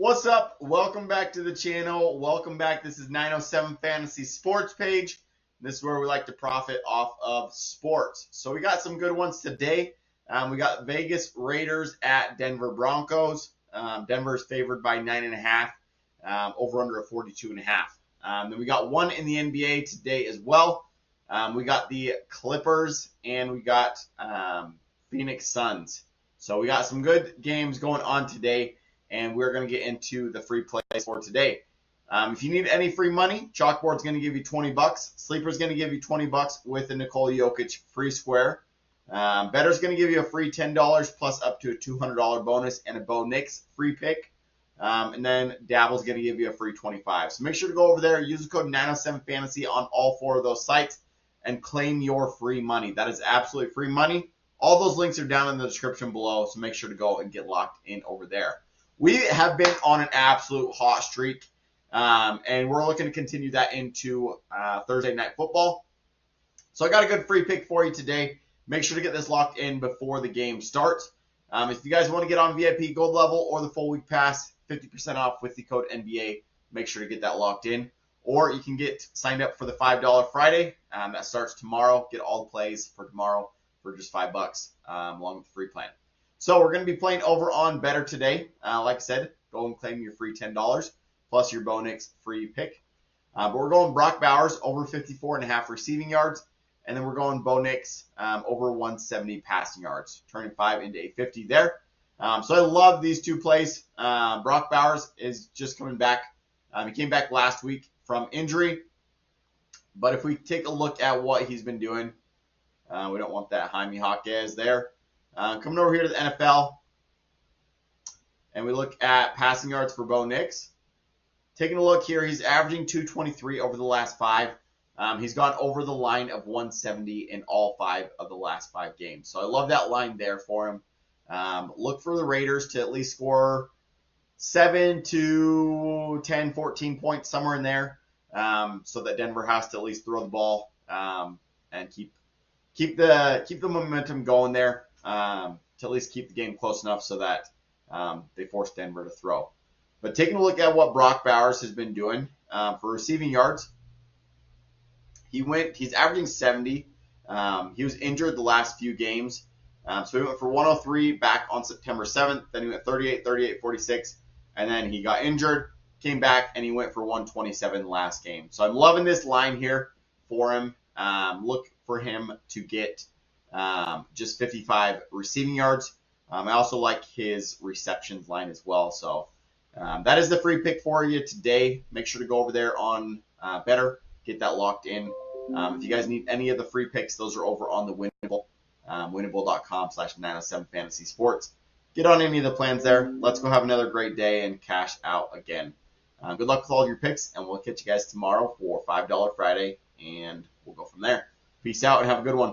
What's up? Welcome back to the channel. Welcome back. This is 907 Fantasy Sports page. This is where we like to profit off of sports. So we got some good ones today. We got Vegas Raiders at Denver Broncos. Denver is favored by 9.5, over under a 42.5. Then we got one in the NBA today as well. We got the Clippers and we got Phoenix Suns. So we got some good games going on today. And we're going to get into the free plays for today. If you need any free money, Chalkboard's going to give you $20. Sleeper's going to give you $20 with a Nikola Jokic free square. Better's going to give you a free $10 plus up to a $200 bonus and a ONYX free pick. And then Dabble's going to give you a free $25. So make sure to go over there, use the code 907FANTASY on all four of those sites, and claim your free money. That is absolutely free money. All those links are down in the description below, so make sure to go and get locked in over there. We have been on an absolute hot streak, and we're looking to continue that into Thursday Night Football. So I got a good free pick for you today. Make sure to get this locked in before the game starts. If you guys want to get on VIP Gold Level or the full week pass, 50% off with the code NBA. Make sure to get that locked in. Or you can get signed up for the $5 Friday. That starts tomorrow. Get all the plays for tomorrow for just $5 along with the free plan. So we're going to be playing over on BETR today. Like I said, go and claim your free $10 plus your ONYX free pick. But we're going Brock Bowers over 54.5 receiving yards. And then we're going ONYX over 170 passing yards, turning 5 into a 50 there. So I love these two plays. Brock Bowers is just coming back. He came back last week from injury. But if we take a look at what he's been doing, we don't want that Jaime Jaquez there. Coming over here to the NFL, and we look at passing yards for ONYX. Taking a look here, he's averaging 223 over the last 5. He's gone over the line of 170 in all 5 of the last 5 games. So I love that line there for him. Look for the Raiders to at least score 7 to 10, 14 points, somewhere in there, so that Denver has to at least throw the ball and keep the momentum going there. To at least keep the game close enough so that they force Denver to throw. But taking a look at what Brock Bowers has been doing for receiving yards, he's averaging 70. He was injured the last few games. So he went for 103 back on September 7th. Then he went 38, 38, 46. And then he got injured, came back, and he went for 127 last game. So I'm loving this line here for him. Look for him to get just 55 receiving yards. I also like his receptions line as well. So that is the free pick for you today. Make sure to go over there on BETR, get that locked in. If you guys need any of the free picks, those are over on the Winible, Winible.com/907fantasysports. Get on any of the plans there. Let's go have another great day and cash out again. Good luck with all of your picks, and we'll catch you guys tomorrow for $5 Friday, and we'll go from there. Peace out and have a good one.